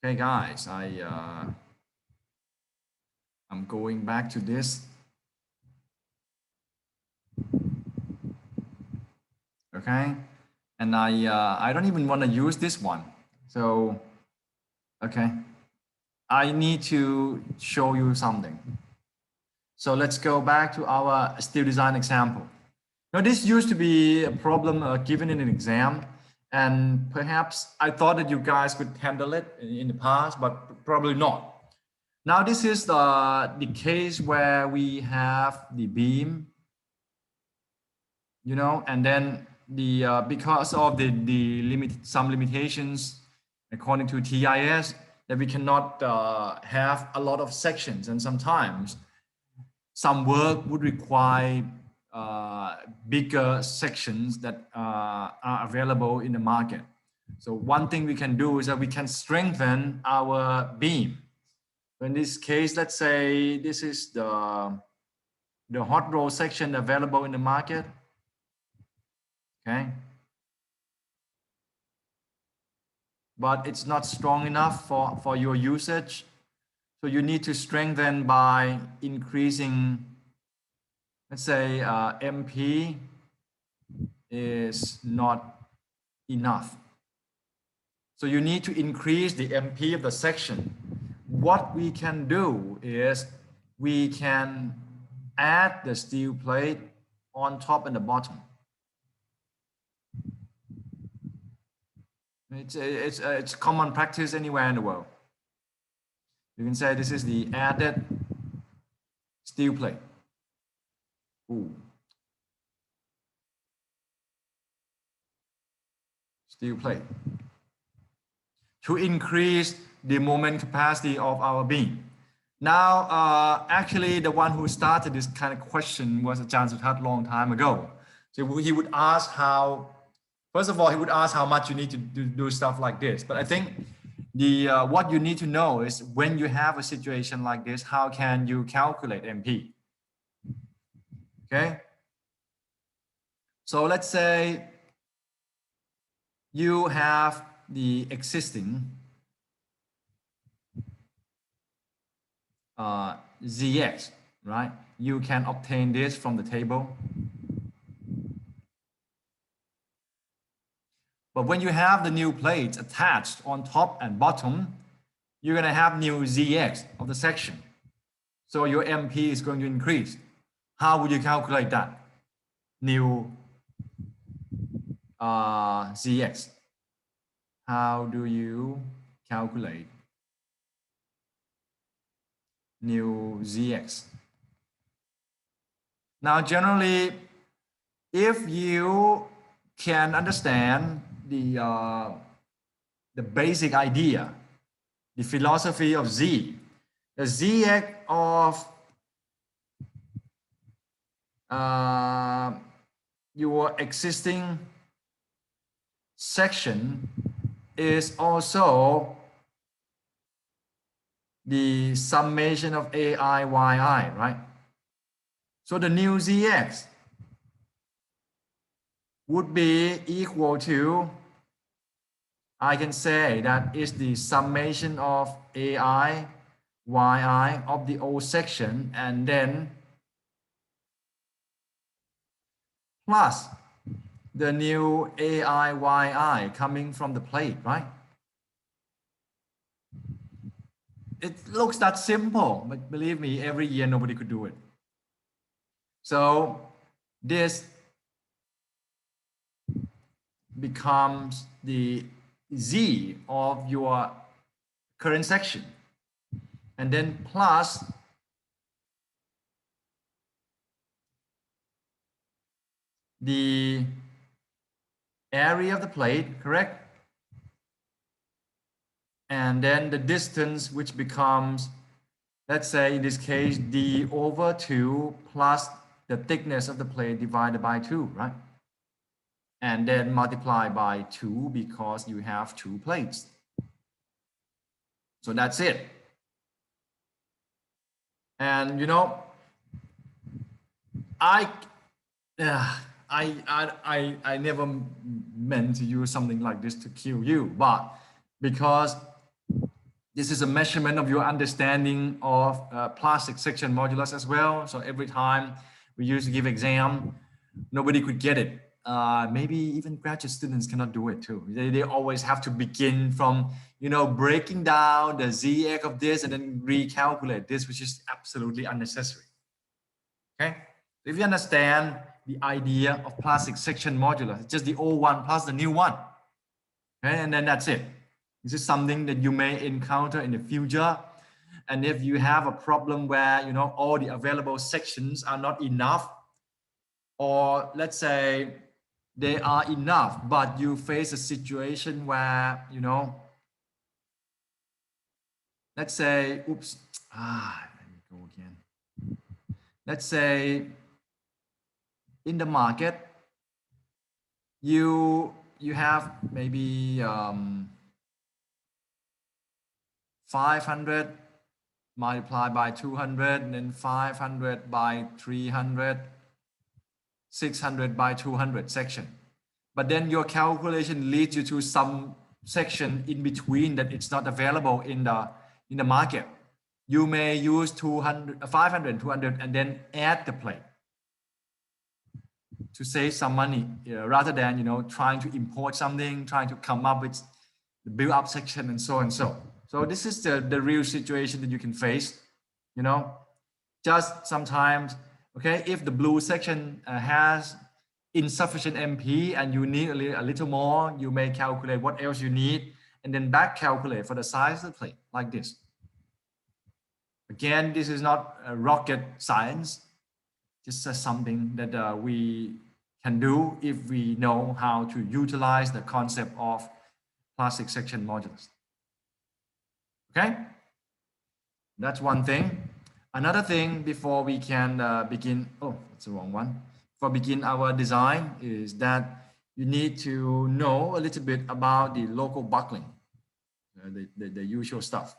Okay, guys, I'm going back to this. Okay, and I don't even want to use this one. So okay, I need to show you something. So let's go back to our steel design example. Now this used to be a problem given in an exam, and perhaps I thought that you guys could handle it in the past, but probably not. Now this is the case where we have the beam, you know, and then the because of some limitations according to TIS, that we cannot have a lot of sections, and sometimes some work would require bigger sections that are available in the market. So one thing we can do is that we can strengthen our beam. So in this case, let's say this is the hot roll section available in the market. Okay. But it's not strong enough for your usage. So you need to strengthen by increasing, let's say MP is not enough. So you need to increase the MP of the section. What we can do is we can add the steel plate on top and the bottom. It's common practice anywhere in the world. You can say this is the added steel plate. Ooh. Steel plate to increase the moment capacity of our beam. Now, actually, the one who started this kind of question was Ajahn Suthat long time ago. So he would ask how, first of all, he would ask how much you need to do stuff like this. But I think the what you need to know is when you have a situation like this, how can you calculate MP? Okay. So let's say you have the existing ZX, right? You can obtain this from the table. But when you have the new plates attached on top and bottom, you're going to have new ZX of the section. So your MP is going to increase. How would you calculate that? New ZX. How do you calculate new ZX? Now, generally, if you can understand the basic idea, the philosophy of Z, the ZX of your existing section is also the summation of AI, YI, right? So the new ZX would be equal to, I can say that is the summation of AI, YI of the old section, and then plus the new AI, YI coming from the plate, right? It looks that simple, but believe me, every year nobody could do it. So this becomes the Z of your current section, and then plus the area of the plate, correct? And then the distance, which becomes, let's say in this case, d over 2 plus the thickness of the plate divided by 2, right? And then multiply by 2 because you have 2 plates. So that's it. And you know, I never meant to use something like this to kill you, but because This is a measurement of your understanding of plastic section modulus as well. So every time we used to give exam, nobody could get it. Maybe even graduate students cannot do it too. They always have to begin from, you know, breaking down the ZX of this and then recalculate this, which is absolutely unnecessary. Okay, if you understand the idea of plastic section modulus, it's just the old one plus the new one. Okay, and then that's it. This is something that you may encounter in the future. And if you have a problem where, you know, all the available sections are not enough, or let's say they are enough, but you face a situation where, you know, let's say, oops, let me go again. Let's say in the market, you have maybe 500 multiplied by 200, and then 500 by 300, 600 by 200 section. But then your calculation leads you to some section in between that it's not available in the market. You may use 200, 500, 200, and then add the plate to save some money, rather than, you know, trying to import something, trying to come up with the build-up section and so and so. So this is the real situation that you can face, you know, just sometimes, okay, if the blue section has insufficient MP and you need a little more, you may calculate what else you need and then back calculate for the size of the plate like this. Again, this is not rocket science, just something that we can do if we know how to utilize the concept of plastic section modulus. Okay, that's one thing. Another thing before we can begin, oh, that's the wrong one. Before begin our design is that you need to know a little bit about the local buckling, the usual stuff.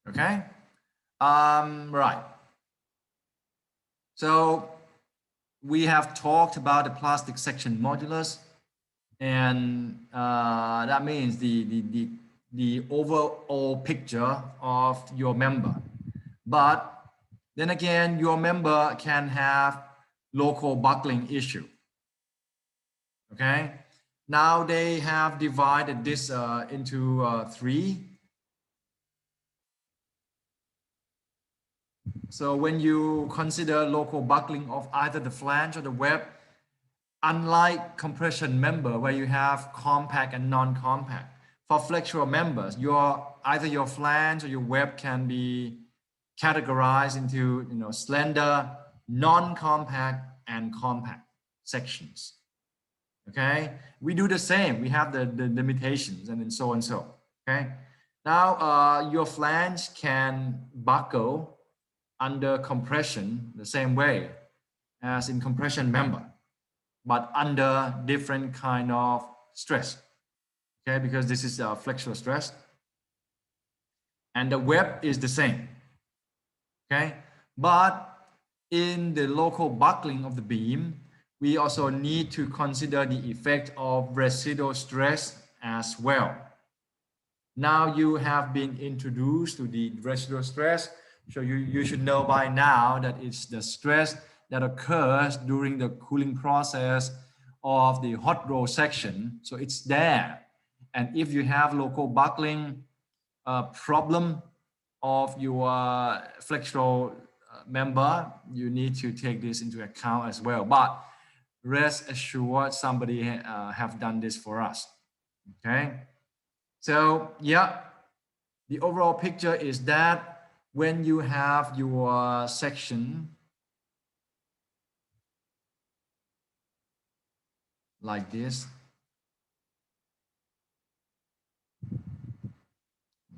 Okay, right. So we have talked about the plastic section modulus, and that means the overall picture of your member. But then again, your member can have local buckling issue. Okay, now they have divided this into three. So when you consider local buckling of either the flange or the web, unlike compression member where you have compact and non-compact, for flexural members, either your flange or your web can be categorized into, you know, slender, non-compact, and compact sections. Okay, we do the same. We have the limitations and then so and so. Okay, now your flange can buckle under compression the same way as in compression member, but under different kind of stress. Okay, because this is a flexural stress, and the web is the same. Okay, but in the local buckling of the beam, we also need to consider the effect of residual stress as well. Now you have been introduced to the residual stress, so you should know by now that it's the stress that occurs during the cooling process of the hot roll section. So it's there. And if you have local buckling problem of your flexural member, you need to take this into account as well. But rest assured, somebody have done this for us. Okay, so yeah, the overall picture is that when you have your section like this,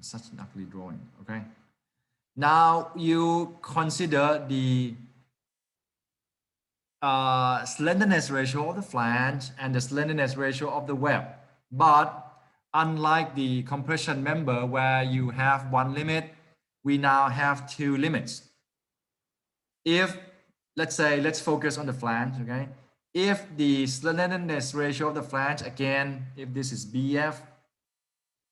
such an ugly drawing. Okay, now you consider the slenderness ratio of the flange and the slenderness ratio of the web. But unlike the compression member where you have one limit, we now have two limits. If, let's say, let's focus on the flange, okay? If the slenderness ratio of the flange, again, if this is BF,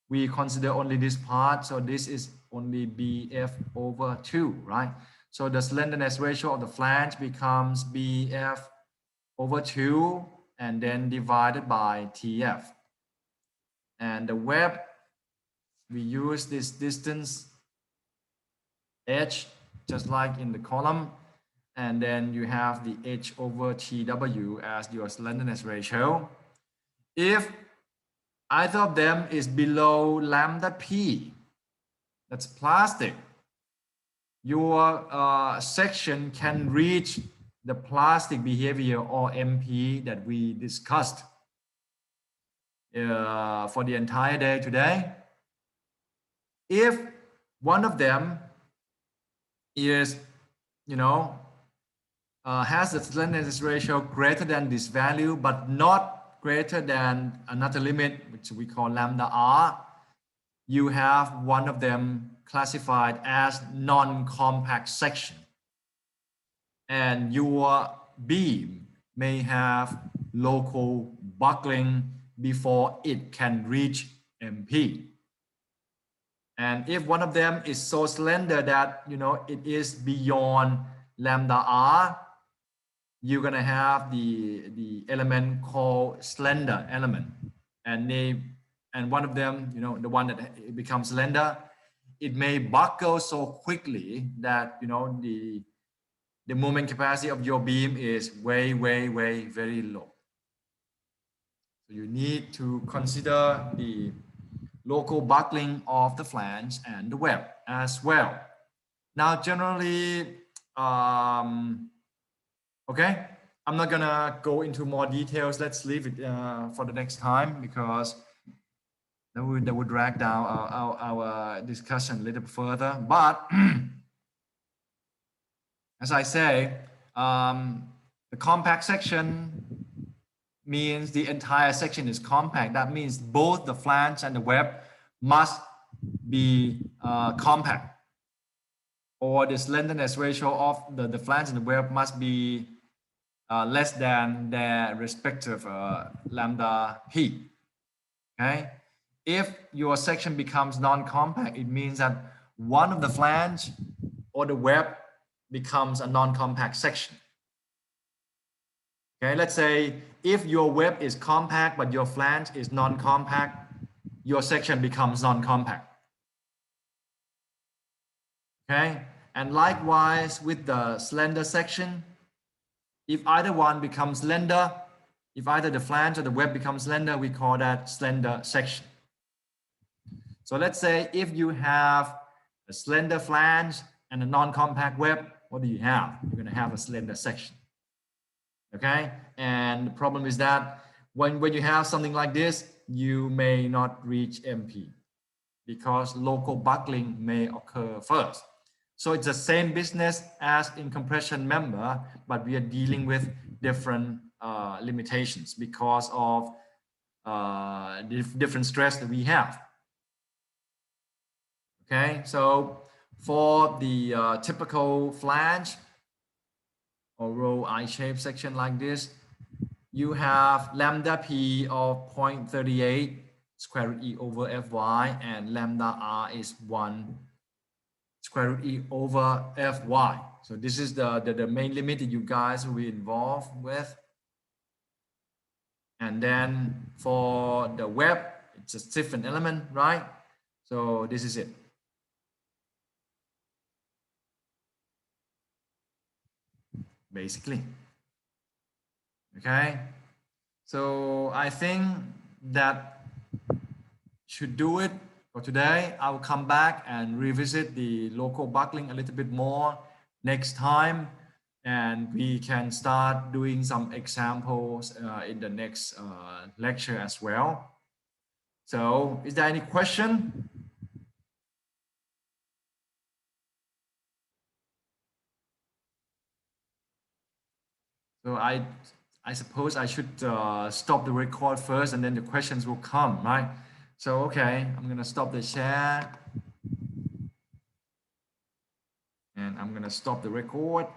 we consider only this part. So this is only BF over 2, right? So the slenderness ratio of the flange becomes BF over 2 and then divided by TF. And the web, we use this distance H, just like in the column. And then you have the H over TW as your slenderness ratio. If either of them is below lambda P, that's plastic, your section can reach the plastic behavior or MP that we discussed for the entire day today. If one of them is, has a slenderness ratio greater than this value, but not greater than another limit, which we call lambda R, you have one of them classified as non-compact section. And your beam may have local buckling before it can reach MP. And if one of them is so slender that, it is beyond lambda R, you're going to have the element called slender element. And one of them, the one that becomes slender, it may buckle so quickly that, the moment capacity of your beam is very low. So you need to consider the local buckling of the flange and the web as well. Now, generally, okay, I'm not gonna go into more details. Let's leave it for the next time, because that would drag down our discussion a little bit further. But as I say, the compact section means the entire section is compact. That means both the flange and the web must be compact, or the slenderness ratio of the flange and the web must be less than their respective lambda P. Okay, if your section becomes non-compact, it means that one of the flange or the web becomes a non-compact section. Okay, let's say if your web is compact but your flange is non-compact, your section becomes non-compact. Okay, and likewise with the slender section, if either one becomes slender, if either the flange or the web becomes slender, we call that slender section. So let's say if you have a slender flange and a non-compact web, what do you have? You're going to have a slender section. Okay, and the problem is that when you have something like this, you may not reach MP because local buckling may occur first. So it's the same business as in compression member, but we are dealing with different limitations because of different stress that we have. Okay, so for the typical flange or row I-shaped section like this, you have lambda P of 0.38 square root E over Fy, and lambda R is 1 square root E over Fy. So this is the main limit that you guys will be involved with. And then for the web, it's a different element, right? So this is it. Basically. Okay. So I think that should do it for today. I will come back and revisit the local buckling a little bit more next time, and we can start doing some examples in the next lecture as well. So is there any question? So I suppose I should stop the record first, and then the questions will come, right? So, okay, I'm gonna stop the share. And I'm gonna stop the record.